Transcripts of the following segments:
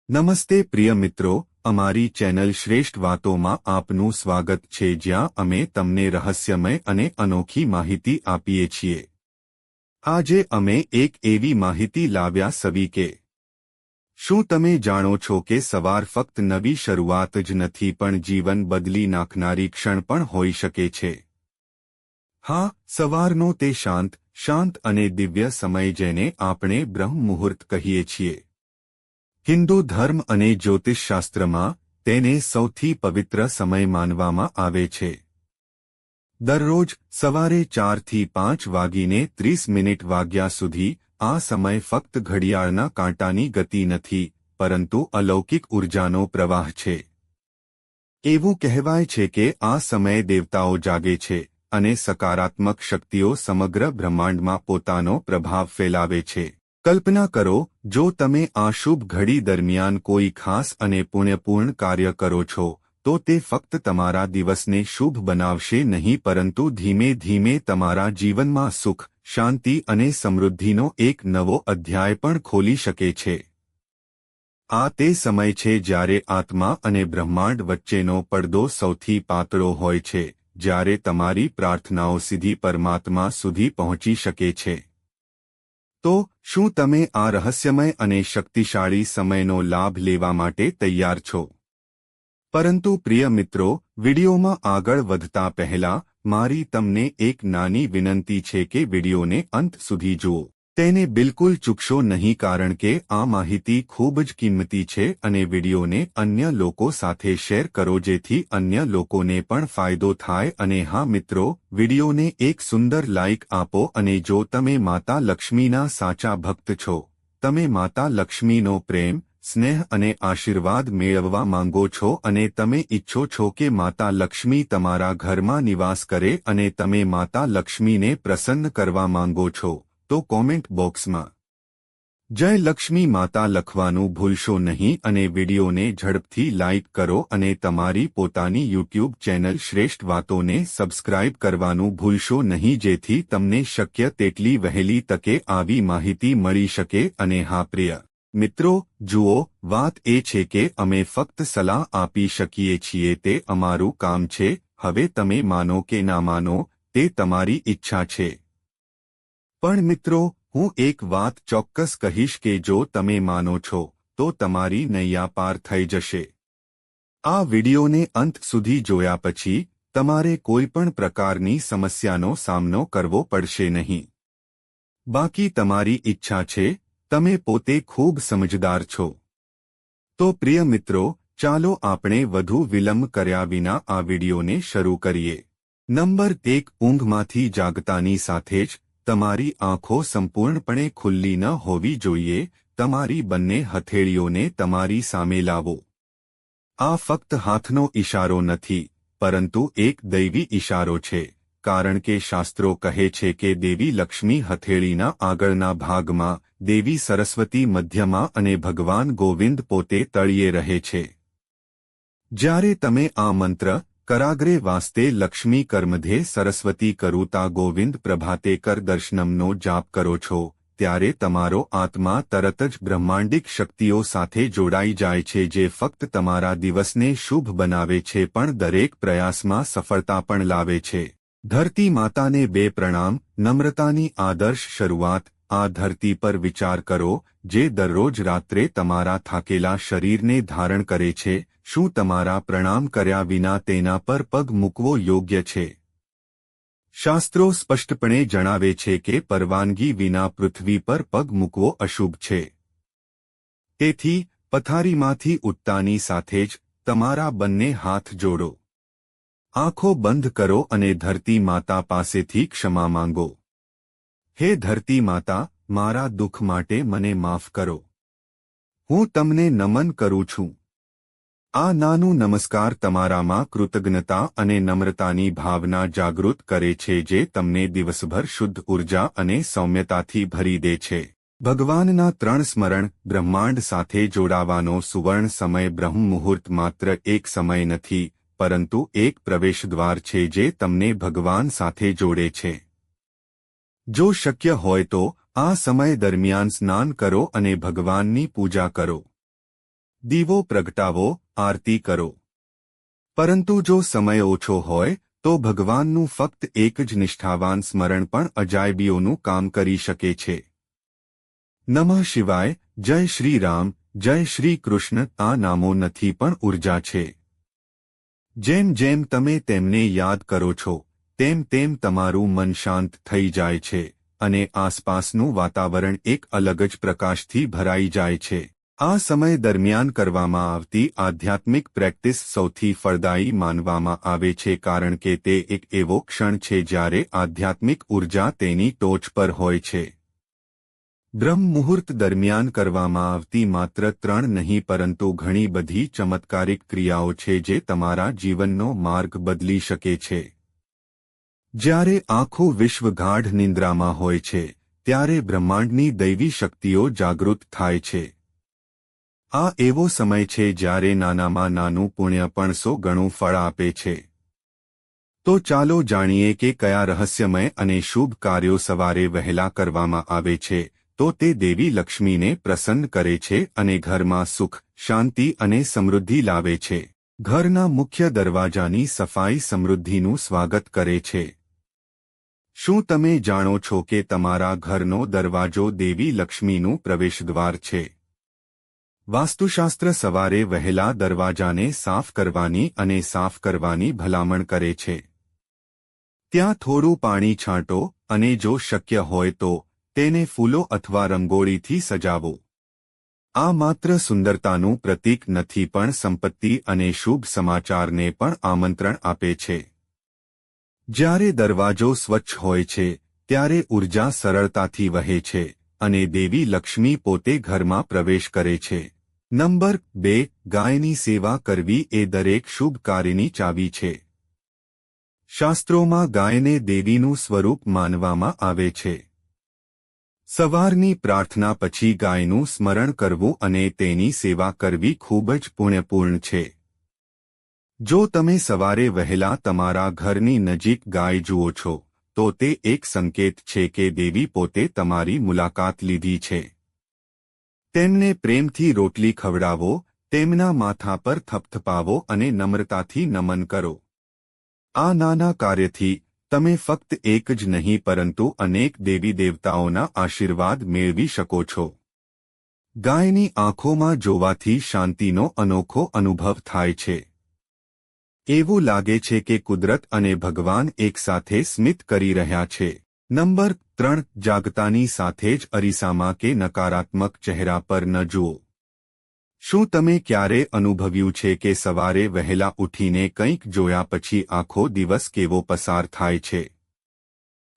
નમસ્તે પ્રિય મિત્રો, અમારી ચેનલ શ્રેષ્ઠ વાતોમાં આપનું સ્વાગત છે, જ્યાં અમે તમને રહસ્યમય અને અનોખી માહિતી આપીએ છીએ. આજે અમે એક એવી માહિતી લાવ્યા સવી કે શું તમે જાણો છો કે સવાર ફક્ત નવી શરૂઆત જ નથી પણ જીવન બદલી નાખનારી ક્ષણ પણ હોઈ શકે છે. હા, સવારનો તે શાંત અને દિવ્ય સમય જેને આપણે બ્રહ્મ મુહૂર્ત કહીએ છીએ. હિન્દુ ધર્મ અને જ્યોતિષશાસ્ત્રમાં તેને સૌથી પવિત્ર સમય માનવામાં આવે છે. દરરોજ સવારે 4 થી 5 વાગીને 30 વાગ્યા સુધી આ સમય ફક્ત ઘડિયાળના કાંટાની ગતિ નથી, પરંતુ અલૌકિક ઉર્જાનો પ્રવાહ છે. એવું કહેવાય છે કે આ સમયે દેવતાઓ જાગે છે અને સકારાત્મક શક્તિઓ સમગ્ર બ્રહ્માંડમાં પોતાનો પ્રભાવ ફેલાવે છે. કલ્પના કરો, જો તમે આ શુભ ઘડી દરમિયાન કોઈ ખાસ અને પુણ્યપૂર્ણ કાર્ય કરો છો, તો તે ફક્ત તમારા દિવસને શુભ બનાવશે નહીં પરંતુ ધીમે ધીમે તમારા જીવનમાં સુખ, શાંતિ અને સમૃદ્ધિનો એક નવો અધ્યાય પણ ખોલી શકે છે. આ તે સમય છે જ્યારે આત્મા અને બ્રહ્માંડ વચ્ચેનો પડદો સૌથી પાતળો હોય છે, જ્યારે તમારી પ્રાર્થનાઓ સીધી પરમાત્મા સુધી પહોંચી શકે છે. તો શું તમે આ રહસ્યમય અને શક્તિશાળી સમયનો લાભ લેવા માટે તૈયાર છો? પરંતુ પ્રિય મિત્રો, વિડિયોમાં આગળ વધતા પહેલા મારી તમને એક નાની વિનંતી છે કે વિડિયોને અંત સુધી જુઓ. તેને બિલકુલ ચૂકશો નહીં કારણ કે આ માહિતી ખૂબ જ કિંમતી છે અને વિડિયોને અન્ય લોકો સાથે શેર કરો જેથી અન્ય લોકોને પણ ફાયદો થાય. અને હા મિત્રો, વિડિયોને એક સુંદર લાઇક આપો અને જો તમે માતા લક્ષ્મીના સાચા ભક્ત છો, તમે માતા લક્ષ્મીનો પ્રેમ, સ્નેહ અને આશીર્વાદ મેળવવા માંગો છો અને તમે ઈચ્છો છો કે માતા લક્ષ્મી તમારા ઘરમાં નિવાસ કરે અને તમે માતા લક્ષ્મીને પ્રસન્ન કરવા માંગો છો, તો કોમેન્ટ બોક્સમાં જય લક્ષ્મી માતા લખવાનું ભૂલશો નહીં અને વિડિયોને ઝડપથી લાઇક કરો અને તમારી પોતાની યુટ્યુબ ચેનલ શ્રેષ્ઠ વાતોને સબસ્ક્રાઇબ કરવાનું ભૂલશો નહીં જેથી તમને શક્ય તેટલી વહેલી તકે આવી માહિતી મળી શકે. અને હા પ્રિય મિત્રો, જુઓ, વાત એ છે કે અમે ફક્ત સલાહ આપી શકીએ છીએ, તે અમારું કામ છે. હવે તમે માનો કે ના માનો તે તમારી ઈચ્છા છે. પણ મિત્રો, હું એક વાત ચોક્કસ કહીશ કે જો તમે માનો છો, તો તમારી નૈયા પાર થઈ જશે. આ વિડિયોને અંત સુધી જોયા પછી તમારે કોઈ પણ પ્રકારની સમસ્યાનો સામનો કરવો પડશે નહીં. બાકી તમારી ઈચ્છા છે. તમે પોતે ખૂબ સમજદાર છો. તો પ્રિય મિત્રો, ચાલો આપણે વધુ વિલંબ કર્યા વિના આ વિડિયોને શરૂ કરીએ. નંબર 1, ઊંઘમાંથી જાગતાની સાથે જ તમારી આંખો સંપૂર્ણપણે ખુલ્લી ન હોવી જોઈએ. તમારી બંને હથેળીઓને તમારી સામે લાવો. આ ફક્ત હાથનો ઈશારો નથી, પરંતુ એક દૈવી ઈશારો છે, કારણ કે શાસ્ત્રો કહે છે કે દેવી લક્ષ્મી હથેળીના આગળના ભાગમાં, દેવી સરસ્વતી મધ્યમાં અને ભગવાન ગોવિંદ પોતે તળિયે રહે છે. જ્યારે તમે આ મંત્ર કરાગ્રે વાસ્તે લક્ષ્મી કરમધે સરસ્વતી કરુતા ગોવિંદ પ્રભાતે કર દર્શનમનો જાપ કરો છો, ત્યારે તમારો આત્મા તરત જ બ્રહ્માંડિક શક્તિઓ સાથે જોડાઈ જાય છે જે ફક્ત તમારા દિવસને શુભ બનાવે છે પણ દરેક પ્રયાસમાં સફળતા પણ લાવે છે. ધરતી માતાને 2 પ્રણામ. નમ્રતાની આદર્શ શરૂઆત. આ ધરતી પર વિચાર કરો, જે દરરોજ રાત્રે તમારા થાકેલા શરીરને ધારણ કરે છે. શું તમારા પ્રણામ કર્યા વિના તેના પર પગ મૂકવો યોગ્ય છે? શાસ્ત્રો સ્પષ્ટપણે જણાવે છે કે પરવાનગી વિના પૃથ્વી પર પગ મૂકવો અશુભ છે. તેથી પથારીમાંથી ઉઠતાની સાથે જ તમારા બંને હાથ જોડો. આંખો બંધ કરો અને ધરતી માતા પાસેથી ક્ષમા માંગો. હે ધરતી માતા, મારા દુઃખ માટે મને માફ કરો. હું તમને નમન કરું છું. આ નાનું નમસ્કાર તમારામાં કૃતજ્ઞતા અને નમ્રતાની ભાવના જાગૃત કરે છે જે તમને દિવસભર શુદ્ધ ઉર્જા અને સૌમ્યતાથી ભરી દે છે. ભગવાનના 3 સ્મરણ. બ્રહ્માંડ સાથે જોડાવાનો સુવર્ણ સમય. બ્રહ્મ મુહૂર્ત માત્ર એક સમય નથી, પરંતુ એક પ્રવેશદ્વાર છે જે તમને ભગવાન સાથે જોડે છે. જો શક્ય હોય તો આ સમય દરમિયાન સ્નાન કરો અને ભગવાનની પૂજા કરો. દીવો પ્રગટાવો, આરતી કરો. પરંતુ જો સમય ઓછો હોય તો ભગવાનનું ફક્ત એક જ નિષ્ઠાવાન સ્મરણ પણ અજાયબીઓનું કામ કરી શકે છે. નમઃ શિવાય, જય શ્રી રામ, જય શ્રી કૃષ્ણ આ નામો નથી પણ ઉર્જા છે. જેમ જેમ તમે તેમને યાદ કરો છો તેમ તેમ તમારું મન શાંત થઈ જાય છે અને આસપાસનું વાતાવરણ એક અલગ જ પ્રકાશથી ભરાઈ જાય છે. આ સમય દરમિયાન કરવામાં આવતી આધ્યાત્મિક પ્રેક્ટિસ સૌથી ફળદાયી માનવામાં આવે છે કારણ કે તે એક એવો ક્ષણ છે જ્યારે આધ્યાત્મિક ઉર્જા તેની ટોચ પર હોય છે. બ્રહ્મ મુહૂર્ત દરમિયાન કરવામાં આવતી માત્ર 3 નહીં પરંતુ ઘણી બધી ચમત્કારિક ક્રિયાઓ છે જે તમારા જીવનનો માર્ગ બદલી શકે છે. જ્યારે આખું વિશ્વ ગાઢ નિંદ્રામાં હોય છે ત્યારે બ્રહ્માંડની દૈવી શક્તિઓ જાગૃત થાય છે. આ એવો સમય છે જ્યારે નાનામાં નાનું પુણ્ય પણ 100 ગણું ફળ આપે છે. તો ચાલો જાણીએ કે કયા રહસ્યમય અને શુભ કાર્યો સવારે વહેલા કરવામાં આવે છે તો તે દેવી લક્ષ્મીને પ્રસન્ન કરે છે અને ઘરમાં સુખ, શાંતિ અને સમૃદ્ધિ લાવે છે. ઘરના મુખ્ય દરવાજાની સફાઈ સમૃદ્ધિનું સ્વાગત કરે છે. શું તમે જાણો છો કે તમારા ઘરનો દરવાજો દેવી લક્ષ્મીનું પ્રવેશદ્વાર છે? વાસ્તુશાસ્ત્ર સવારે વહેલા દરવાજાને સાફ કરવાની અને સાફ કરવાની ભલામણ કરે છે. ત્યાં થોડું પાણી છાંટો અને જો શક્ય હોય તો તેને ફૂલો અથવા રંગોળીથી સજાવો. આ માત્ર સુંદરતાનું પ્રતીક નથી પણ સંપત્તિ અને શુભ સમાચારને પણ આમંત્રણ આપે છે. જ્યારે દરવાજો સ્વચ્છ હોય છે ત્યારે ઉર્જા સરળતાથી વહે છે અને દેવી લક્ષ્મી પોતે ઘરમાં પ્રવેશ કરે છે. નંબર 2 ગાયની સેવા કરવી એ દરેક શુભ કાર્યની ચાવી છે. શાસ્ત્રોમાં ગાયને દેવીનું સ્વરૂપ માનવામાં આવે છે. સવારની પ્રાર્થના પછી ગાયનું સ્મરણ કરવું અને તેની સેવા કરવી ખૂબ જ પુણ્યપૂર્ણ છે. જો તમે સવારે વહેલા તમારા ઘરની નજીક ગાય જુઓ છો તો તે એક સંકેત છે કે દેવી પોતે તમારી મુલાકાત લીધી છે. તેમને પ્રેમથી રોટલી ખવડાવો, તેમના માથા પર થપથપાવો અને નમ્રતાથી નમન કરો. આ નાના કાર્યથી તમે ફક્ત એક જ નહીં પરંતુ અનેક દેવી દેવતાઓના આશીર્વાદ મેળવી શકો છો. ગાયની આંખોમાં જોવાથી શાંતિનો અનોખો અનુભવ થાય છે. એવું લાગે છે કે કુદરત અને ભગવાન એકસાથે સ્મિત કરી રહ્યા છે. નંબર 3 જાગતાની સાથે જ અરીસામાં કે નકારાત્મક ચહેરા પર ન જુઓ. શું તમે ક્યારે અનુભવ્યું છે કે સવારે વહેલા ઉઠીને કંઈક જોયા પછી આખો દિવસ કેવો પસાર થાય છે?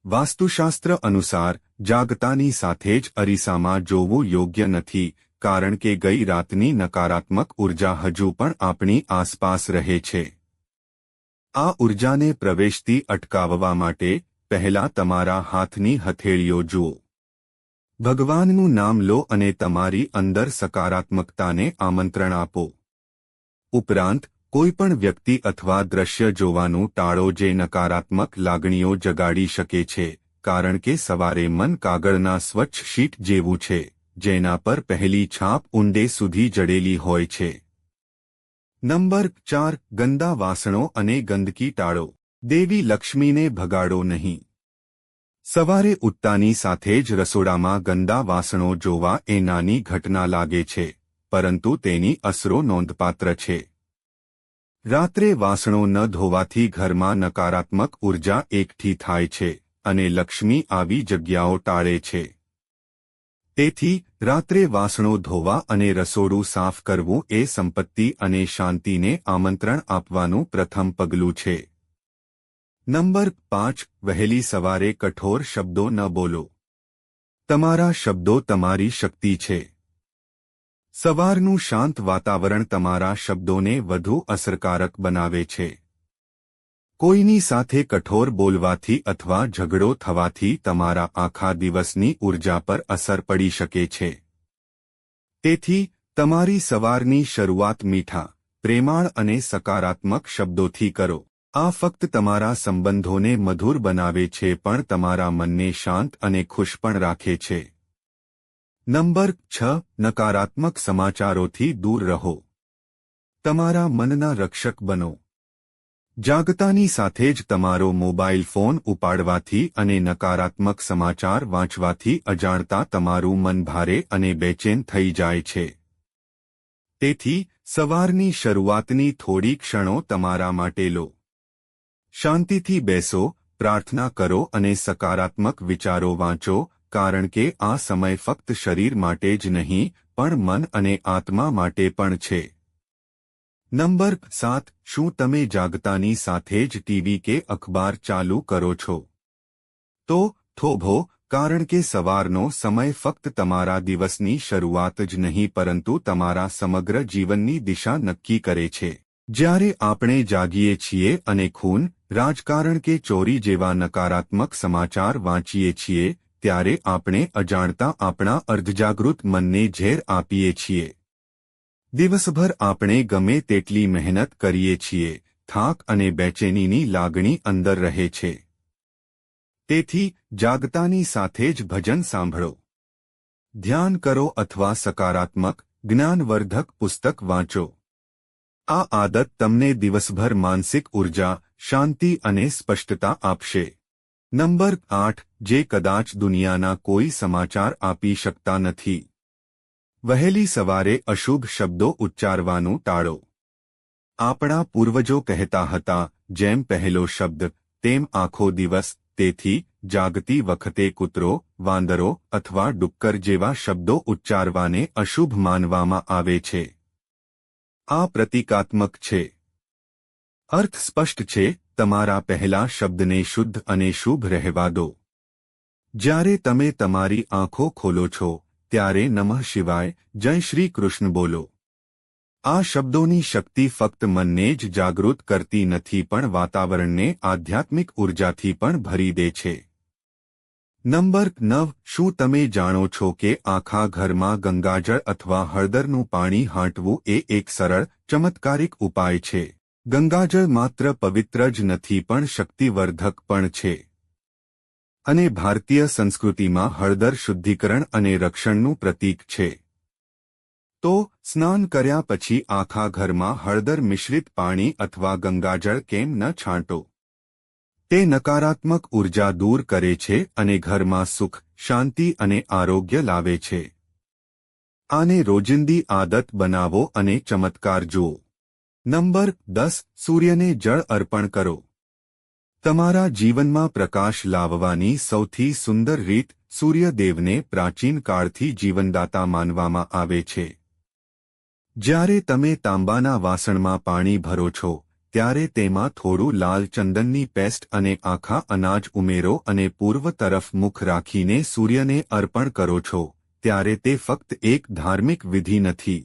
વાસ્તુશાસ્ત્ર અનુસાર જાગતાની સાથે જ અરીસામાં જોવું યોગ્ય નથી કારણ કે ગઈ રાતની નકારાત્મક ઉર્જા હજુ પણ આપણી આસપાસ રહે છે. આ ઉર્જાને પ્રવેશતી અટકાવવા માટે પહેલા તમારા હાથની હથેળીઓ જુઓ. ભગવાનનું નામ લો અને તમારી અંદર સકારાત્મકતાને આમંત્રણ આપો. ઉપરાંત કોઈપણ વ્યક્તિ અથવા દ્રશ્ય જોવાનું ટાળો જે નકારાત્મક લાગણીઓ જગાડી શકે છે કારણ કે સવારે મન કાગળના સ્વચ્છ શીટ જેવું છે જેના પર પહેલી છાપ ઊંડે સુધી જડેલી હોય છે. નંબર 4 ગંદા વાસણો અને ગંદકી ટાળો. દેવી લક્ષ્મીને ભગાડો નહીં. સવારે ઉઠતાની સાથે જ રસોડામાં ગંદા વાસણો જોવા એ નાની ઘટના લાગે છે પરંતુ તેની અસરો નોંધપાત્ર છે. રાત્રે વાસણો ન ધોવાથી ઘરમાં નકારાત્મક ઉર્જા એકઠી થાય છે અને લક્ષ્મી આવી જગ્યાઓ ટાળે છે. તેથી રાત્રે વાસણો ધોવા અને રસોડું સાફ કરવું એ સંપત્તિ અને શાંતિને આમંત્રણ આપવાનું પ્રથમ પગલું છે. નંબર 5 વહેલી સવારે કઠોર શબ્દો ન બોલો. તમારા શબ્દો તમારી શક્તિ છે. સવારનું શાંત વાતાવરણ તમારા શબ્દોને વધુ અસરકારક બનાવે છે. કોઈની સાથે કઠોર બોલવાથી અથવા ઝઘડો થવાથી તમારા આખા દિવસની ઉર્જા પર અસર પડી શકે છે. તેથી તમારી સવારની શરૂઆત મીઠા, પ્રેમાળ અને સકારાત્મક શબ્દોથી કરો. આ ફક્ત તમારા સંબંધોને મધુર બનાવે છે પણ તમારા મનને શાંત અને ખુશ પણ રાખે છે. નંબર 6 નકારાત્મક સમાચારોથી દૂર રહો. તમારા મનના રક્ષક બનો. જાગતાની સાથે જ તમારો મોબાઈલ ફોન ઉપાડવાથી અને નકારાત્મક સમાચાર વાંચવાથી અજાણતા તમારું મન ભારે અને બેચેન થઈ જાય છે. તેથી સવારની શરૂઆતની થોડી ક્ષણો તમારા માટે લો. શાંતિથી બેસો, પ્રાર્થના કરો અને સકારાત્મક વિચારો વાંચો, કારણ કે આ સમય ફક્ત શરીર માટે જ નહીં પણ મન અને આત્મા માટે પણ છે. નંબર 7 શું તમે જાગતાની સાથે જ ટીવી કે અખબાર ચાલુ કરો છો? તો થોભો, કારણ કે સવારનો સમય ફક્ત તમારા દિવસની શરૂઆત જ નહીં પરંતુ તમારા સમગ્ર જીવનની દિશા નક્કી કરે છે. જ્યારે આપણે જાગીએ છીએ અને ખૂન, રાજકારણ કે ચોરી જેવા નકારાત્મક સમાચાર વાંચીએ છીએ, ત્યારે આપણે અજાણતા આપણા અર્ધજાગૃત મનને ઝેર આપીએ છીએ. દિવસભર આપણે ગમે તેટલી મહેનત કરીએ છીએ, થાક અને બેચેનીની લાગણી અંદર રહે છે. તેથી જાગતાની સાથે જ ભજન સાંભળો, ધ્યાન કરો અથવા સકારાત્મક, જ્ઞાનવર્ધક પુસ્તક વાંચો. આ આદત તમને દિવસભર માનસિક ઉર્જા, શાંતિ અને સ્પષ્ટતા આપશે. નંબર 8 જે કદાચ દુનિયાના કોઈ સમાચાર આપી શકતા નથી. વહેલી સવારે અશુભ શબ્દો ઉચ્ચારવાનું ટાળો. આપણા પૂર્વજો કહેતા હતા, જેમ પહેલો શબ્દ તેમ આખો દિવસ. તેથી જાગતી વખતે કૂતરો, વાંદરો અથવા ડુક્કર જેવા શબ્દો ઉચ્ચારવાને અશુભ માનવામાં આવે છે. આ પ્રતીકાત્મક છે. અર્થ સ્પષ્ટ છે, તમારા પહેલા શબ્દને શુદ્ધ અને શુભ રહેવા દો. જ્યારે તમે તમારી આંખો ખોલો છો, ત્યારે નમઃ શિવાય, જય શ્રી કૃષ્ણ બોલો. આ શબ્દોની શક્તિ ફક્ત મનને જ જાગૃત કરતી નથી પણ વાતાવરણને આધ્યાત્મિક ઉર્જાથી પણ ભરી દે છે. નંબર 9 શું તમે જાણો છો કે આખા ઘરમાં ગંગાજળ અથવા હળદરનું પાણી હાંટવું એ એક સરળ, ચમત્કારિક ઉપાય છે. ગંગાજળ માત્ર પવિત્ર જ નથી પણ શક્તિવર્ધક પણ છે. અને ભારતીય સંસ્કૃતિમાં હળદર શુદ્ધિકરણ અને રક્ષણનું પ્રતીક છે. તો સ્નાન કર્યા પછી આખા ઘરમાં હળદર મિશ્રિત પાણી અથવા ગંગાજળ કેમ ન છાંટો? તે નકારાત્મક ઉર્જા દૂર કરે છે અને ઘરમાં સુખ, શાંતિ અને આરોગ્ય લાવે છે. આને રોજિંદી આદત બનાવો અને ચમત્કાર જુઓ. નંબર 10 સૂર્યને જળ અર્પણ કરો. તમારા જીવનમાં પ્રકાશ લાવવાની સૌથી સુંદર રીત સૂર્યદેવને પ્રાચીન કાળથી જીવનદાતા માનવામાં આવે છે. જ્યારે તમે તાંબાના વાસણમાં પાણી ભરો છો, ત્યારે તેમાં થોડું લાલ ચંદનની પેસ્ટ અને આખા અનાજ ઉમેરો અને પૂર્વ તરફ મુખ રાખીને સૂર્યને અર્પણ કરો છો, ત્યારે તે ફક્ત એક ધાર્મિક વિધિ નથી.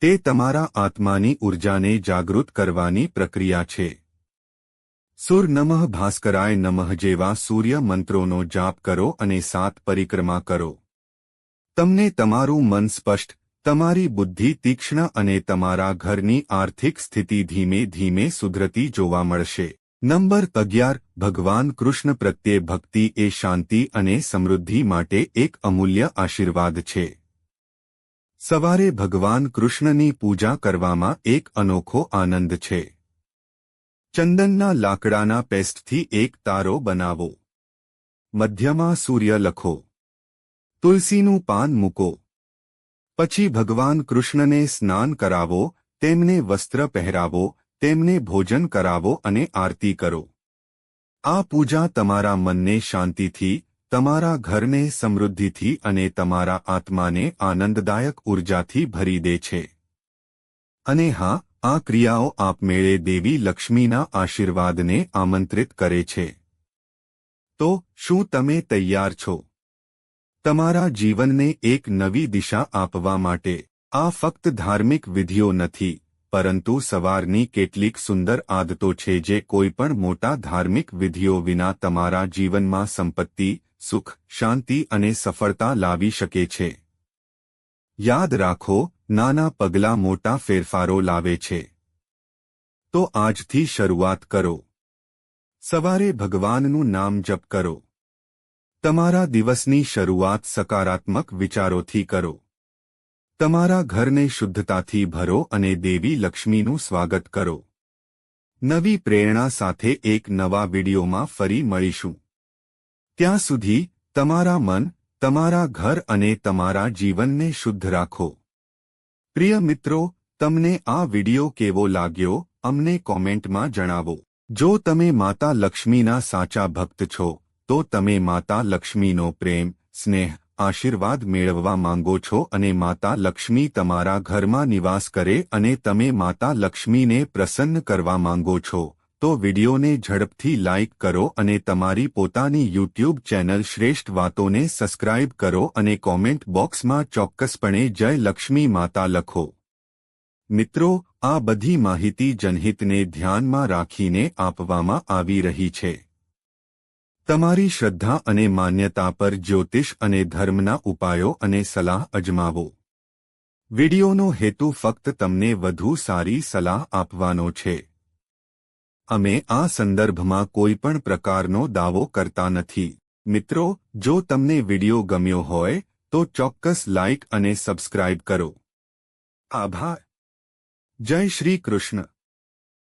તે તમારા આત્માની ઉર્જાને જાગૃત કરવાની પ્રક્રિયા છે. સૂર નમઃ ભાસ્કરાય નમઃ જેવા સૂર્ય મંત્રોનો જાપ કરો અને 7 પરિક્રમા કરો. તમને તમારું મન સ્પષ્ટ, તમારી બુદ્ધિ તીક્ષ્ણ અને તમારા ઘરની આર્થિક સ્થિતિ ધીમે ધીમે સુધરતી જોવા મળશે. નંબર 11 ભગવાન કૃષ્ણ પ્રત્યે ભક્તિ એ શાંતિ અને સમૃદ્ધિ માટે એક અમૂલ્ય આશીર્વાદ છે. સવારે ભગવાન કૃષ્ણની પૂજા કરવામાં એક અનોખો આનંદ છે. ચંદનના લાકડાના પેસ્ટથી એક તારો બનાવો. મધ્યમાં સૂર્ય લખો. તુલસીનું પાન મૂકો. પછી ભગવાન કૃષ્ણને સ્નાન કરાવો, તેમને વસ્ત્ર પહેરાવો, તેમને ભોજન કરાવો અને આરતી કરો. આ પૂજા તમારા મનને શાંતિથી, તમારા ઘરને સમૃદ્ધિથી અને તમારા આત્માને આનંદદાયક ઉર્જાથી ભરી દે છે. અને હા, આ ક્રિયાઓ આપમેળે દેવી લક્ષ્મીના આશીર્વાદને આમંત્રિત કરે છે. તો શું તમે તૈયાર છો તમારા જીવનને એક નવી દિશા આપવા માટે? આ ફક્ત ધાર્મિક વિધિઓ નથી, પરંતુ સવારની કેટલીક સુંદર આદતો છે જે કોઈપણ મોટા ધાર્મિક વિધિઓ વિના તમારા જીવનમાં સંપત્તિ, સુખ, શાંતિ અને સફળતા લાવી શકે છે. યાદ રાખો, નાના પગલાં મોટા ફેરફારો લાવે છે. તો આજથી શરૂઆત કરો. સવારે ભગવાનનું નામ જપ કરો. તમારા દિવસની શરૂઆત સકારાત્મક વિચારોથી કરો. તમારા ઘરને શુદ્ધતાથી ભરો અને દેવી લક્ષ્મીનું સ્વાગત કરો. નવી પ્રેરણા સાથે એક નવા વિડીયોમાં ફરી મળીશું. ત્યાં સુધી તમારા મન, તમારા ઘર અને તમારા જીવનને શુદ્ધ રાખો. પ્રિય મિત્રો, તમને આ વિડિયો કેવો લાગ્યો અમને કોમેન્ટમાં જણાવો. જો તમે માતા લક્ષ્મીના સાચા ભક્ત છો તો તમે માતા લક્ષ્મીનો પ્રેમ, સ્નેહ, આશીર્વાદ મેળવવા માંગો છો અને માતા લક્ષ્મી તમારા ઘરમાં નિવાસ કરે અને તમે માતા લક્ષ્મીને પ્રસન્ન કરવા માંગો છો તો વિડિયોને ઝડપથી લાઇક કરો અને તમારી પોતાની યુટ્યુબ ચેનલ શ્રેષ્ઠ વાતોને સબસ્ક્રાઇબ કરો અને કોમેન્ટ બોક્સમાં ચોક્કસપણે જય લક્ષ્મી માતા લખો. મિત્રો, આ બધી માહિતી જનહિતને ધ્યાનમાં રાખીને આપવામાં આવી રહી છે. તમારી શ્રદ્ધા અને માન્યતા પર જ્યોતિષ અને ધર્મના ઉપાયો અને સલાહ અજમાવો. વિડિયોનો હેતુ ફક્ત તમને વધુ સારી સલાહ આપવાનો છે. અમે આ સંદર્ભમાં કોઈપણ પ્રકારનો દાવો કરતા નથી. મિત્રો, જો તમને વિડિયો ગમ્યો હોય તો ચોક્કસ લાઇક અને સબસ્ક્રાઇબ કરો. આભાર. જય શ્રી કૃષ્ણ.